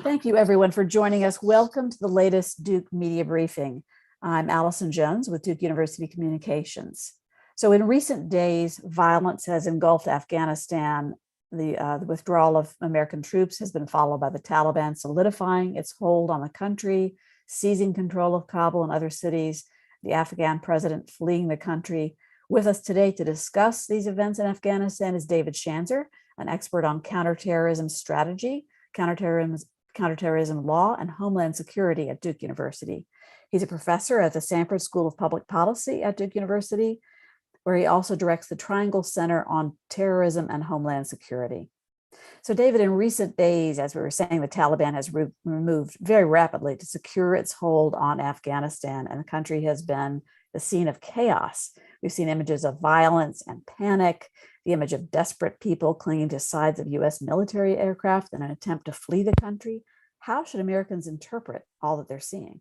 Thank you, everyone, for joining us. Welcome to the latest Duke Media Briefing. I'm Allison Jones with Duke University Communications. So in recent days, violence has engulfed Afghanistan. The withdrawal of American troops has been followed by the Taliban solidifying its hold on the country, seizing control of Kabul and other cities, the Afghan president fleeing the country. With us today to discuss these events in Afghanistan is David Shanzer, an expert on counterterrorism strategy, counterterrorism law, and homeland security at Duke University. He's a professor at the Sanford School of Public Policy at Duke University, where he also directs the Triangle Center on Terrorism and Homeland Security. So David, in recent days, as we were saying, the Taliban has moved very rapidly to secure its hold on Afghanistan, and the country has been the scene of chaos. We've seen images of violence and panic, the image of desperate people clinging to sides of US military aircraft in an attempt to flee the country. How should Americans interpret all that they're seeing?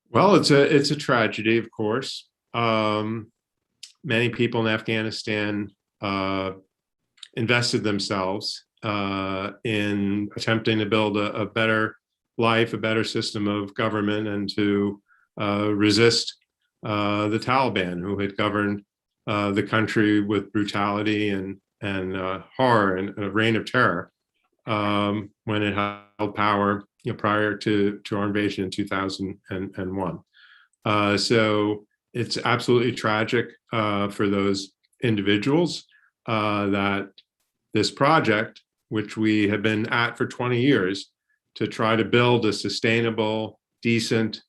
Well, it's a tragedy, of course. Many people in Afghanistan invested themselves in attempting to build a better life, a better system of government, and to resist the Taliban, who had governed the country with brutality and horror and a reign of terror when it held power, prior to our invasion in 2001. So it's absolutely tragic for those individuals that this project, which we have been at for 20 years, to try to build a sustainable, decent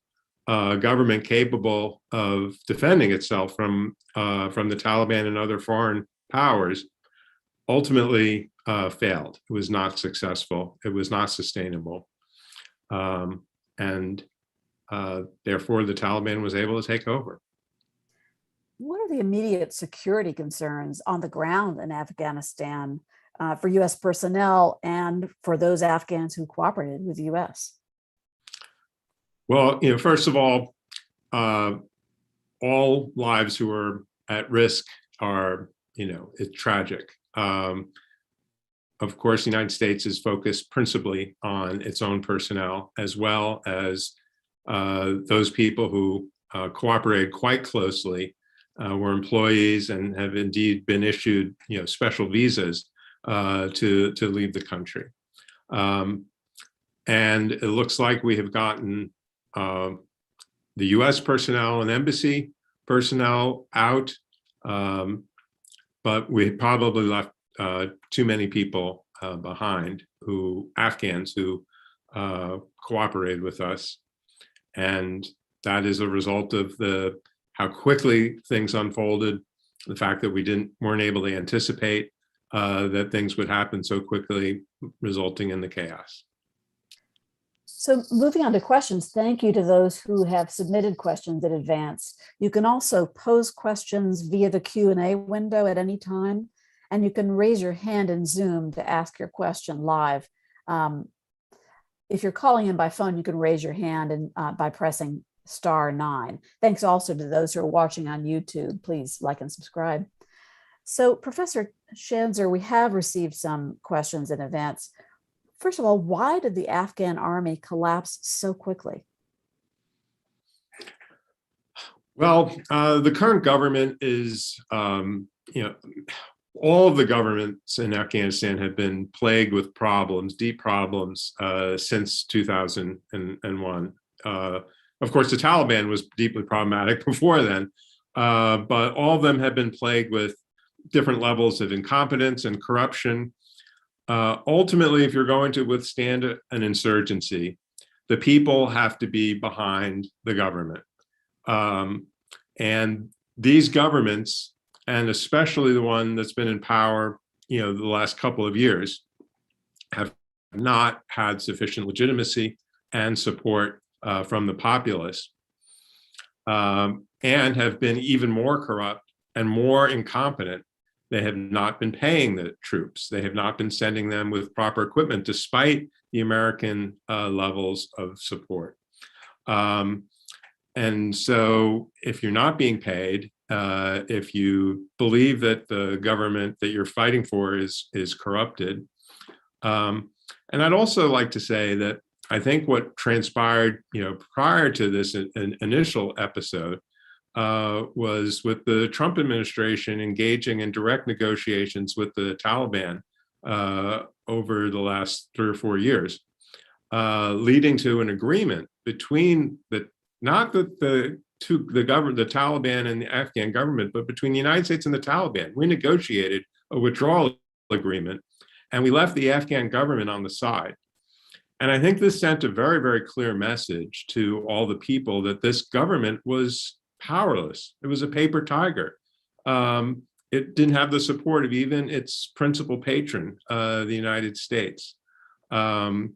government capable of defending itself from the Taliban and other foreign powers, ultimately failed. It was not successful. It was not sustainable. And therefore, the Taliban was able to take over. What are the immediate security concerns on the ground in Afghanistan for US personnel and for those Afghans who cooperated with the US? Well, first of all lives who are at risk are, it's tragic. Of course, the United States is focused principally on its own personnel, as well as those people who cooperated quite closely, were employees and have indeed been issued, special visas to leave the country. And it looks like we have gotten the US personnel and embassy personnel out, but we probably left too many people behind, Afghans who cooperated with us. And that is a result of how quickly things unfolded, the fact that we weren't able to anticipate that things would happen so quickly, resulting in the chaos. So moving on to questions, thank you to those who have submitted questions in advance. You can also pose questions via the Q&A window at any time, and you can raise your hand in Zoom to ask your question live. If you're calling in by phone, you can raise your hand by pressing *9. Thanks also to those who are watching on YouTube. Please like and subscribe. So Professor Shanzer, we have received some questions in advance. First of all, why did the Afghan army collapse so quickly? Well, the current government is, all of the governments in Afghanistan have been plagued with problems, deep problems, since 2001. Of course, the Taliban was deeply problematic before then, but all of them have been plagued with different levels of incompetence and corruption. Ultimately, if you're going to withstand an insurgency, the people have to be behind the government. And these governments, and especially the one that's been in power, the last couple of years, have not had sufficient legitimacy and support from the populace, and have been even more corrupt and more incompetent. They have not been paying the troops. They have not been sending them with proper equipment, despite the American levels of support. And so if you're not being paid, if you believe that the government that you're fighting for is corrupted, And I'd also like to say that I think what transpired, prior to this initial episode was with the Trump administration engaging in direct negotiations with the Taliban over the last 3 or 4 years, leading to an agreement between the Taliban and the Afghan government, but between the United States and the Taliban. We negotiated a withdrawal agreement, and we left the Afghan government on the side. And I think this sent a very, very clear message to all the people that this government was powerless. It was a paper tiger. It didn't have the support of even its principal patron, the United States. It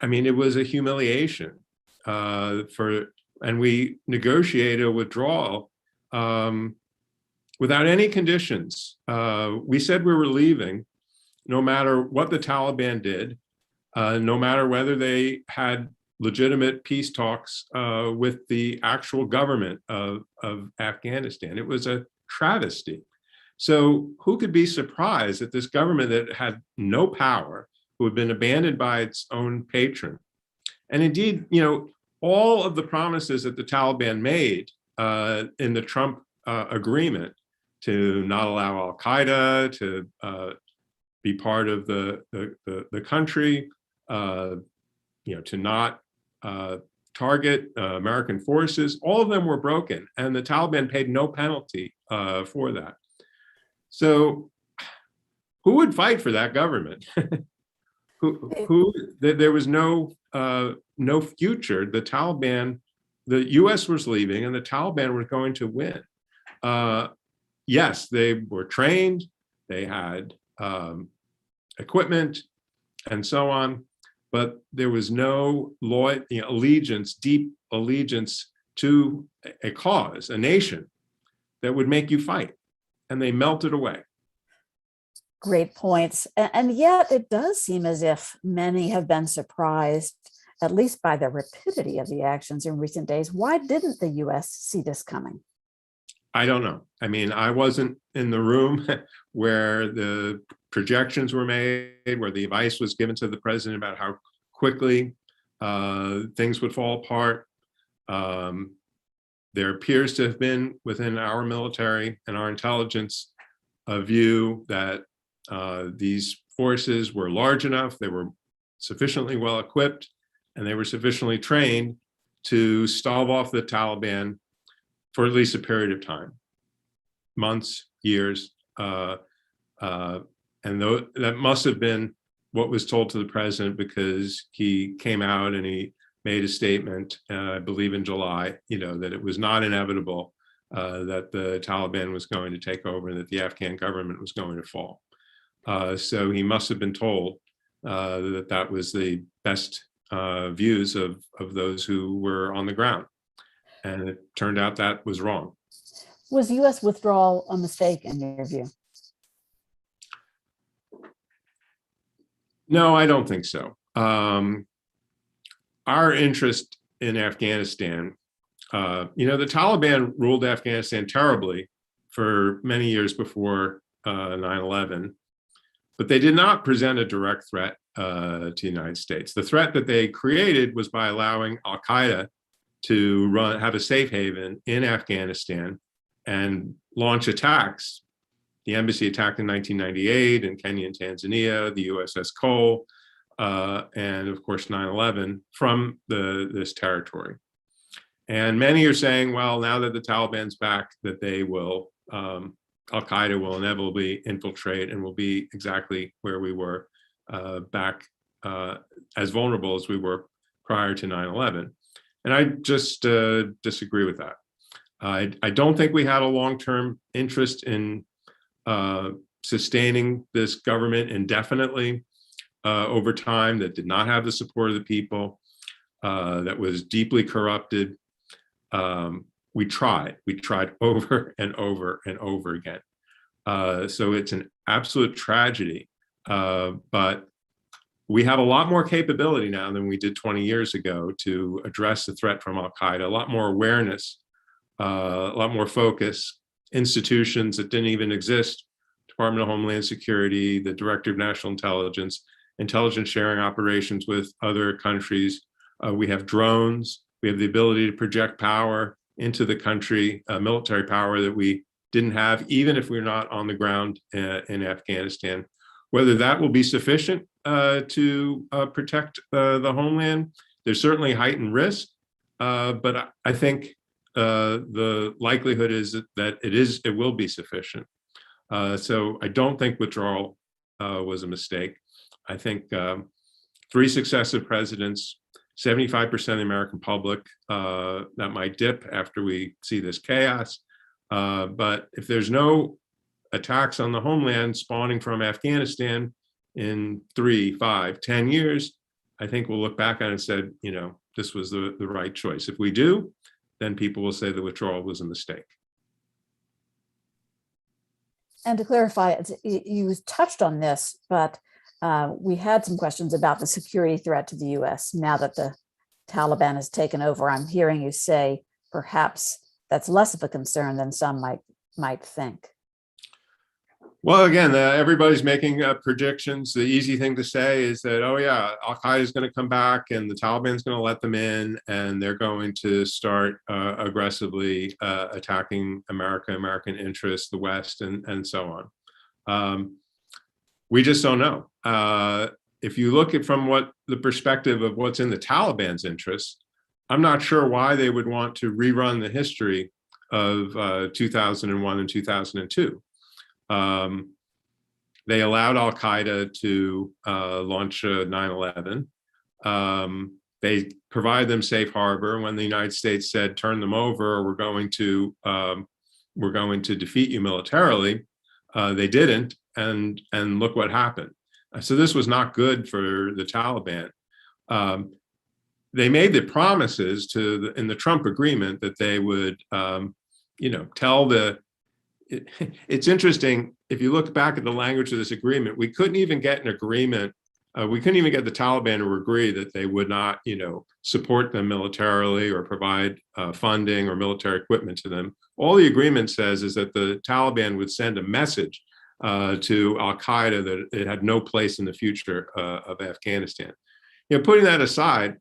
was a humiliation and we negotiated a withdrawal without any conditions. We said we were leaving, no matter what the Taliban did, no matter whether they had legitimate peace talks with the actual government of Afghanistan. It was a travesty. So who could be surprised that this government that had no power, who had been abandoned by its own patron, and indeed, all of the promises that the Taliban made in the Trump agreement to not allow al-Qaida to be part of the country, to not target American forces, all of them were broken, and the Taliban paid no penalty for that. So who would fight for that government? There was no future. The Taliban, the US was leaving and the Taliban were going to win. Yes, they were trained, they had equipment and so on, but there was no deep allegiance to a cause, a nation that would make you fight, and they melted away. Great points. And yet it does seem as if many have been surprised, at least by the rapidity of the actions in recent days. Why didn't the US see this coming? I don't know. I wasn't in the room where the projections were made, where the advice was given to the president about how quickly things would fall apart. There appears to have been within our military and our intelligence a view that these forces were large enough, they were sufficiently well equipped, and they were sufficiently trained to stave off the Taliban for at least a period of time, months, years. And that must have been what was told to the president, because he came out and he made a statement, I believe in July, that it was not inevitable that the Taliban was going to take over and that the Afghan government was going to fall. So he must have been told that was the best views of those who were on the ground. And it turned out that was wrong. Was US withdrawal a mistake in your view? No, I don't think so. Our interest in Afghanistan, the Taliban ruled Afghanistan terribly for many years before 9/11, but they did not present a direct threat to the United States. The threat that they created was by allowing al-Qaida to have a safe haven in Afghanistan and launch attacks. The embassy attacked in 1998 in Kenya and Tanzania, the USS Cole, and of course 9/11 from this territory. And many are saying, well, now that the Taliban's back, that they will, al-Qaida will inevitably infiltrate and will be exactly where we were back, as vulnerable as we were prior to 9/11. And I just disagree with that. I don't think we had a long-term interest in sustaining this government indefinitely over time that did not have the support of the people, that was deeply corrupted. We tried over and over and over again. So it's an absolute tragedy, but we have a lot more capability now than we did 20 years ago to address the threat from al-Qaida, a lot more awareness, a lot more focus, institutions that didn't even exist, Department of Homeland Security, the Director of National Intelligence, intelligence sharing operations with other countries. We have drones. We have the ability to project power into the country, military power that we didn't have, even if we're not on the ground in Afghanistan. Whether that will be sufficient to protect the homeland, there's certainly heightened risk, but I think the likelihood is that it will be sufficient. So I don't think withdrawal was a mistake. I think 3 successive presidents, 75% of the American public, that might dip after we see this chaos. But if there's no attacks on the homeland spawning from Afghanistan in 3, 5, 10 years, I think we'll look back on it and said, this was the right choice. If we do, then people will say the withdrawal was a mistake. And to clarify, you touched on this, but we had some questions about the security threat to the U.S. now that the Taliban has taken over. I'm hearing you say perhaps that's less of a concern than some might think. Well, again, everybody's making predictions. The easy thing to say is that, oh yeah, al-Qaida is going to come back and the Taliban's going to let them in and they're going to start aggressively attacking America, American interests, the West, and so on. We just don't know. If you look at from the perspective of what's in the Taliban's interests, I'm not sure why they would want to rerun the history of 2001 and 2002. They allowed al-Qaida to launch 9/11. They provide them safe harbor. When the United States said, turn them over, or we're going to defeat you militarily, they didn't, and look what happened. So this was not good for the Taliban. They made the promises in the Trump agreement that they would, tell it's interesting, if you look back at the language of this agreement, we couldn't even get an agreement. We couldn't even get the Taliban to agree that they would not, support them militarily or provide funding or military equipment to them. All the agreement says is that the Taliban would send a message to al-Qaida that it had no place in the future of Afghanistan. Putting that aside,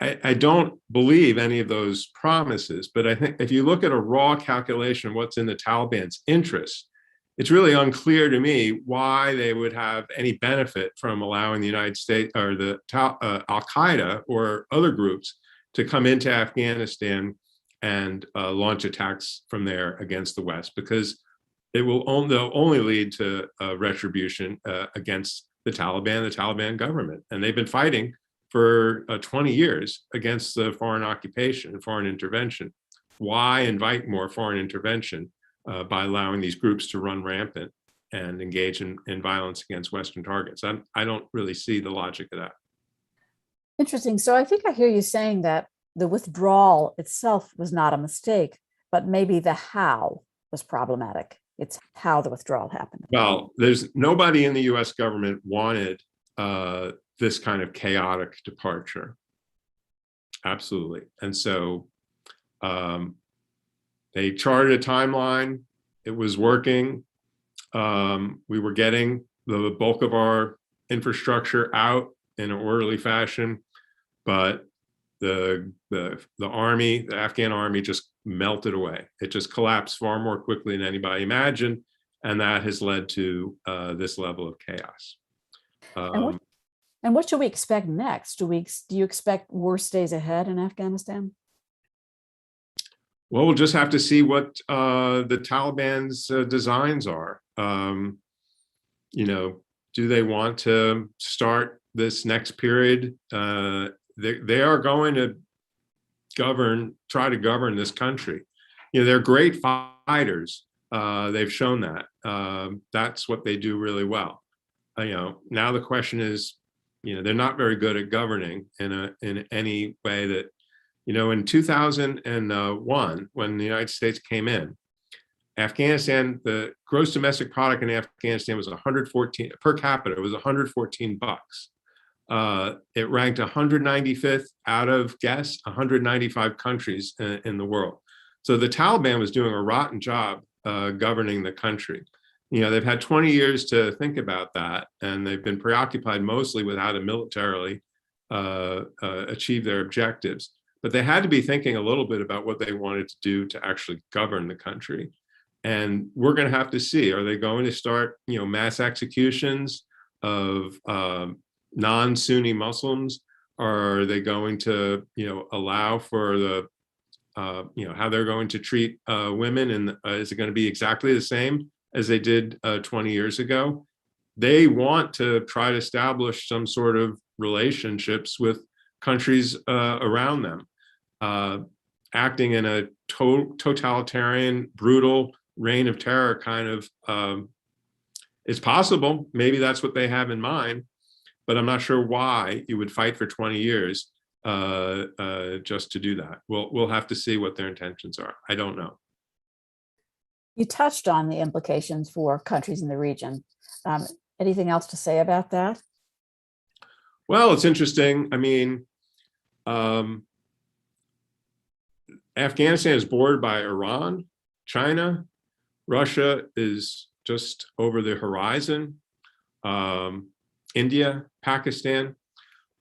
I don't believe any of those promises, but I think if you look at a raw calculation of what's in the Taliban's interests, it's really unclear to me why they would have any benefit from allowing the United States or the al-Qaida or other groups to come into Afghanistan and launch attacks from there against the West, because they'll only lead to retribution against the Taliban government. And they've been fighting for 20 years against the foreign occupation and foreign intervention. Why invite more foreign intervention by allowing these groups to run rampant and engage in violence against Western targets? I don't really see the logic of that. Interesting. So I think I hear you saying that the withdrawal itself was not a mistake, but maybe the how was problematic. It's how the withdrawal happened. Well, there's nobody in the US government wanted this kind of chaotic departure. Absolutely. And so they charted a timeline. It was working. We were getting the bulk of our infrastructure out in an orderly fashion, but the army, the Afghan army, just melted away. It just collapsed far more quickly than anybody imagined, and that has led to this level of chaos. And what should we expect next? Do you expect worse days ahead in Afghanistan? Well, we'll just have to see what the Taliban's designs are. Do they want to start this next period? They are going to try to govern this country. They're great fighters. They've shown that. That's what they do really well. Now the question is, they're not very good at governing in any way that, in 2001, when the United States came in, Afghanistan, the gross domestic product in Afghanistan was 114 per capita. It was $114. It ranked 195th out of, 195 countries in the world. So the Taliban was doing a rotten job governing the country. they've had 20 years to think about that, and they've been preoccupied mostly with how to militarily achieve their objectives. But they had to be thinking a little bit about what they wanted to do to actually govern the country. And we're going to have to see, are they going to start, mass executions of non-Sunni Muslims? Or are they going to, allow for the, how they're going to treat women? And is it going to be exactly the same as they did 20 years ago? They want to try to establish some sort of relationships with countries around them, acting in a totalitarian, brutal reign of terror kind of, it's possible. Maybe that's what they have in mind, but I'm not sure why you would fight for 20 years just to do that. We'll have to see what their intentions are. I don't know. You touched on the implications for countries in the region. Anything else to say about that? Well, it's interesting. I mean, Afghanistan is bordered by Iran, China, Russia is just over the horizon, India, Pakistan.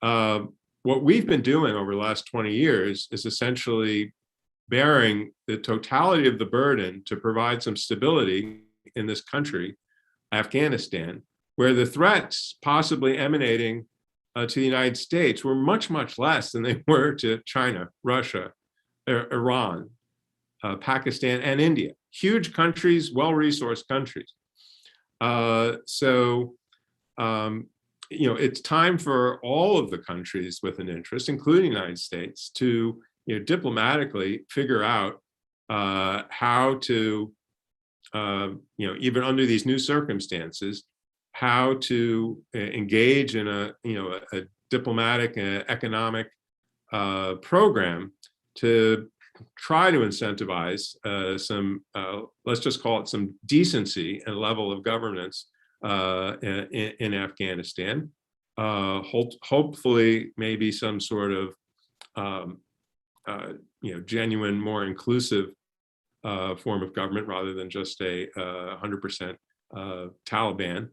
What we've been doing over the last 20 years is essentially bearing the totality of the burden to provide some stability in this country, Afghanistan, where the threats possibly emanating to the United States were much, much less than they were to China, Russia, Iran, Pakistan, and India. Huge countries, well-resourced countries. It's time for all of the countries with an interest, including the United States, to diplomatically figure out how to, even under these new circumstances, how to engage in a diplomatic and economic program to try to incentivize some, let's just call it some decency and level of governance in Afghanistan. Hopefully, maybe some sort of genuine, more inclusive form of government rather than just a 100% Taliban.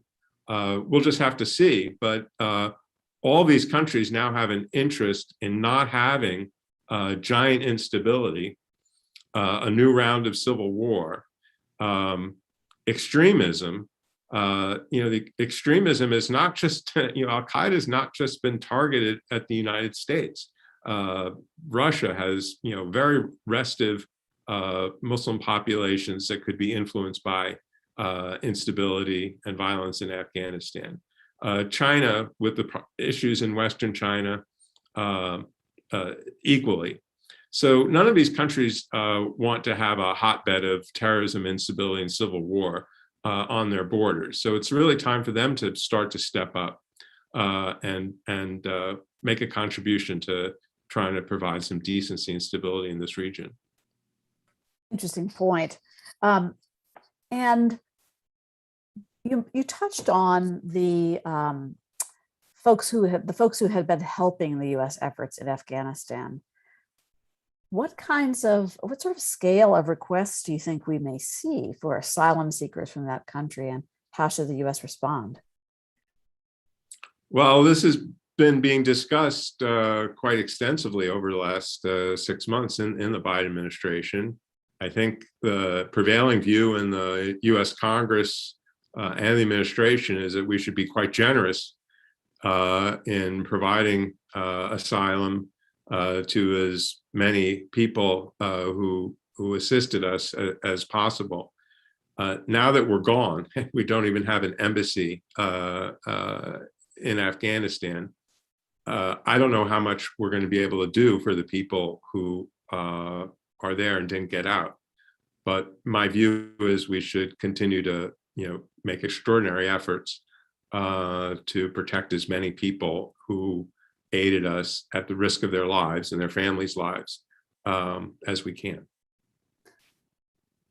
We'll just have to see. But all these countries now have an interest in not having giant instability, a new round of civil war, extremism. The extremism is not just, al-Qaeda has not just been targeted at the United States. Russia has, very restive Muslim populations that could be influenced by instability and violence in Afghanistan. China, with the issues in Western China, equally. So none of these countries want to have a hotbed of terrorism, instability, and civil war on their borders. So it's really time for them to start to step up and make a contribution to trying to provide some decency and stability in this region. Interesting point. And you touched on the folks who had been helping the U.S. efforts in Afghanistan. What sort of scale of requests do you think we may see for asylum seekers from that country, and how should the U.S. respond? Well, this has been being discussed quite extensively over the last 6 months in the Biden administration. I think the prevailing view in the U.S. Congress and the administration is that we should be quite generous in providing asylum to as many people who assisted us as possible. Now that we're gone, we don't even have an embassy in Afghanistan. I don't know how much we're going to be able to do for the people who are there and didn't get out. But my view is we should continue to, make extraordinary efforts to protect as many people who aided us at the risk of their lives and their families' lives as we can.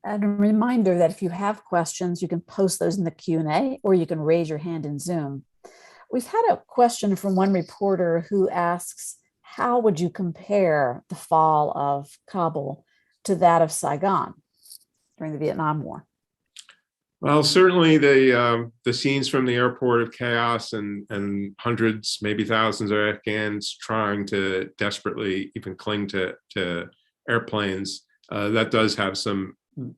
And a reminder that if you have questions, you can post those in the Q&A, or you can raise your hand in Zoom. We've had a question from one reporter who asks, how would you compare the fall of Kabul to that of Saigon during the Vietnam War? Well, certainly the scenes from the airport of chaos and hundreds, maybe thousands of Afghans trying to desperately even cling to airplanes, that does have some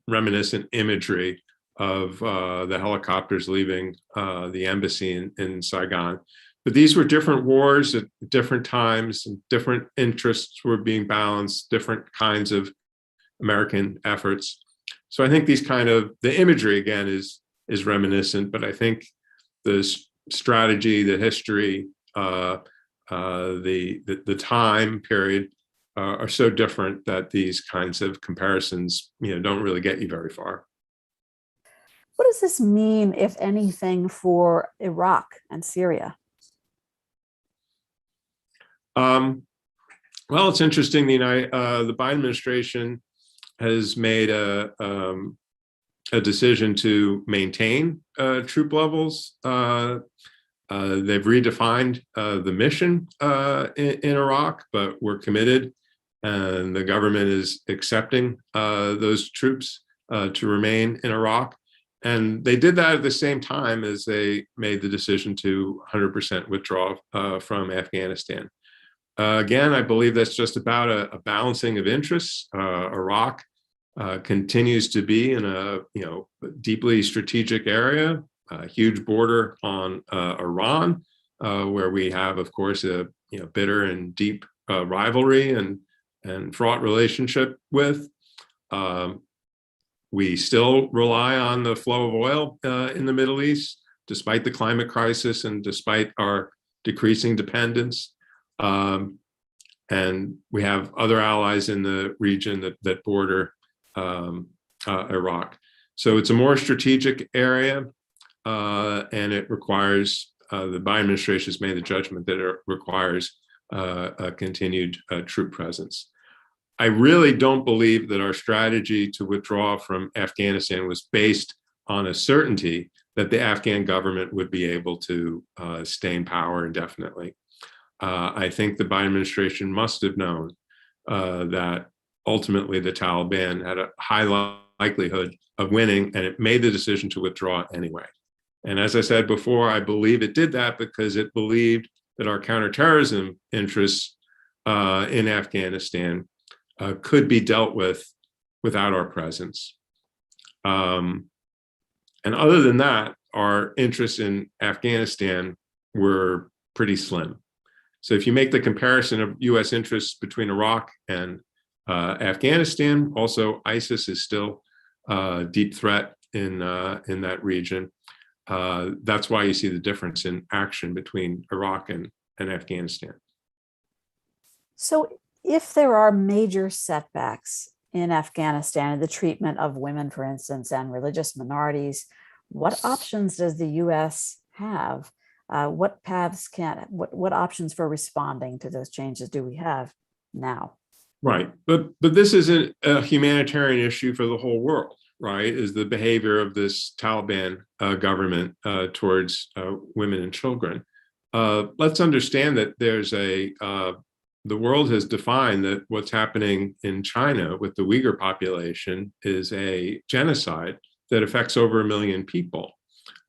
reminiscent imagery of the helicopters leaving the embassy in Saigon. But these were different wars at different times, and different interests were being balanced, different kinds of American efforts. So I think the imagery again is reminiscent, but I think the strategy, the history, the time period are so different that these kinds of comparisons, don't really get you very far. What does this mean, if anything, for Iraq and Syria? Well, it's interesting. The Biden administration has made a decision to maintain troop levels. They've redefined the mission in Iraq, but we're committed, and the government is accepting those troops to remain in Iraq. And they did that at the same time as they made the decision to 100% withdraw from Afghanistan. Again, I believe that's just about a balancing of interests. Iraq continues to be in a deeply strategic area, a huge border on Iran, where we have, of course, a bitter and deep rivalry and fraught relationship with. We still rely on the flow of oil in the Middle East, despite the climate crisis and despite our decreasing dependence. And we have other allies in the region that border Iraq. So it's a more strategic area, and it requires, the Biden administration has made the judgment that it requires a continued troop presence. I really don't believe that our strategy to withdraw from Afghanistan was based on a certainty that the Afghan government would be able to stay in power indefinitely. I think the Biden administration must have known that ultimately the Taliban had a high likelihood of winning, and it made the decision to withdraw anyway. And as I said before, I believe it did that because it believed that our counterterrorism interests in Afghanistan could be dealt with without our presence. And other than that, our interests in Afghanistan were pretty slim. So if you make the comparison of US interests between Iraq and Afghanistan, also ISIS is still a deep threat in that region. That's why you see the difference in action between Iraq and Afghanistan. So if there are major setbacks in Afghanistan in the treatment of women, for instance, and religious minorities, what options does the US have? What options for responding to those changes do we have now? Right, but this isn't a humanitarian issue for the whole world, right? Is the behavior of this Taliban government towards women and children. Let's understand that there's the world has defined that what's happening in China with the Uyghur population is a genocide that affects over 1 million people.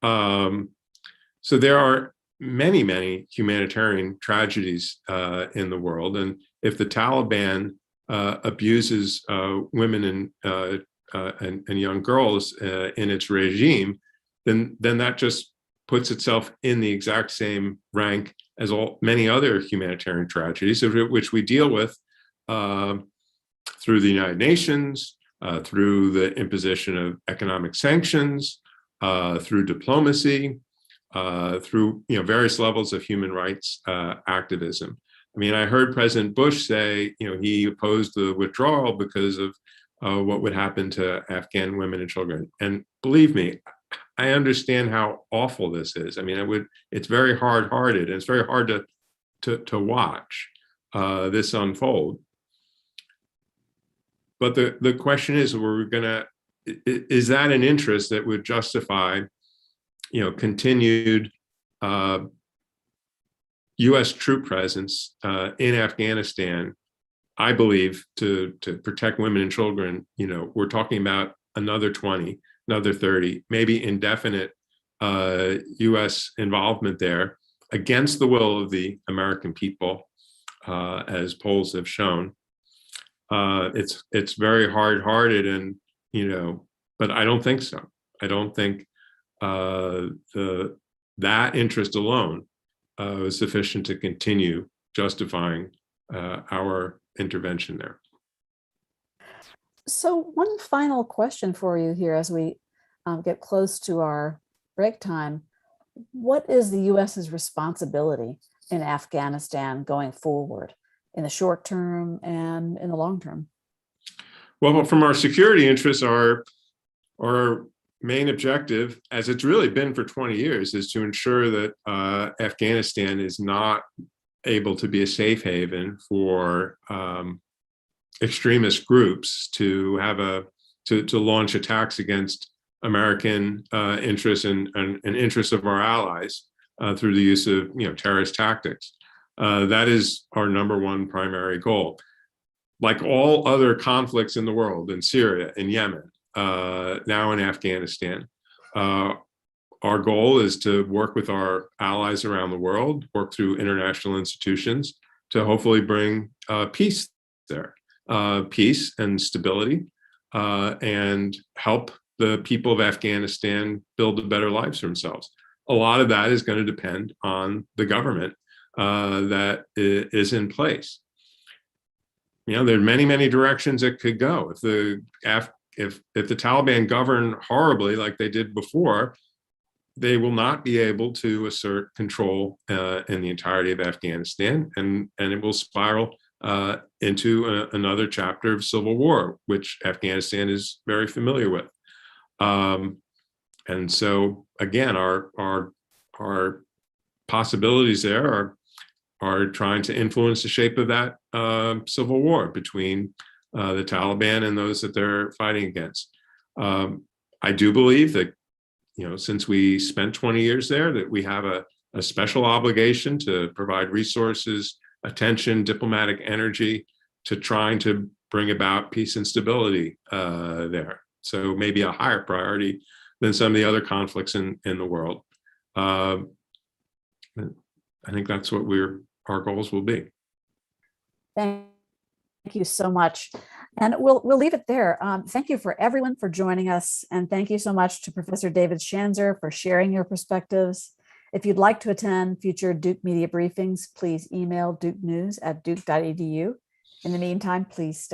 So there are many, many humanitarian tragedies in the world. And if the Taliban abuses women and young girls in its regime, then that just puts itself in the exact same rank as many other humanitarian tragedies, which we deal with through the United Nations, through the imposition of economic sanctions, through diplomacy, through various levels of human rights activism. I mean, I heard President Bush say, he opposed the withdrawal because of what would happen to Afghan women and children. And believe me, I understand how awful this is. I mean, it's very hard-hearted, and it's very hard to watch this unfold. But the question is, is that an interest that would justify, continued U.S. troop presence in Afghanistan? I believe to protect women and children, we're talking about another 20, another 30, maybe indefinite U.S. involvement there against the will of the American people, as polls have shown. It's very hard-hearted, and but I don't think so. I don't think that interest alone is sufficient to continue justifying our intervention there. So one final question for you here as we get close to our break time. What is the U.S.'s responsibility in Afghanistan going forward in the short term and in the long term? Well, from our security interests, our main objective, as it's really been for 20 years, is to ensure that Afghanistan is not able to be a safe haven for extremist groups to have to launch attacks against American interests and interests of our allies through the use of terrorist tactics. That is our number one primary goal. Like all other conflicts in the world, in Syria, in Yemen, now in Afghanistan, our goal is to work with our allies around the world, work through international institutions to hopefully bring peace there, peace and stability, and help the people of Afghanistan build a better lives for themselves. A lot of that is going to depend on the government that is in place. There are many, many directions it could go. If the Taliban govern horribly like they did before, they will not be able to assert control in the entirety of Afghanistan, and it will spiral into another chapter of civil war, which Afghanistan is very familiar with. And so, again, our possibilities there are trying to influence the shape of that civil war between the Taliban and those that they're fighting against. I do believe that, since we spent 20 years there, that we have a special obligation to provide resources, attention, diplomatic energy to trying to bring about peace and stability there. So maybe a higher priority than some of the other conflicts in the world. I think that's what our goals will be. Thank you so much. And we'll leave it there. Thank you for everyone for joining us. And thank you so much to Professor David Shanzer for sharing your perspectives. If you'd like to attend future Duke Media briefings, please email dukenews@duke.edu. In the meantime, please stay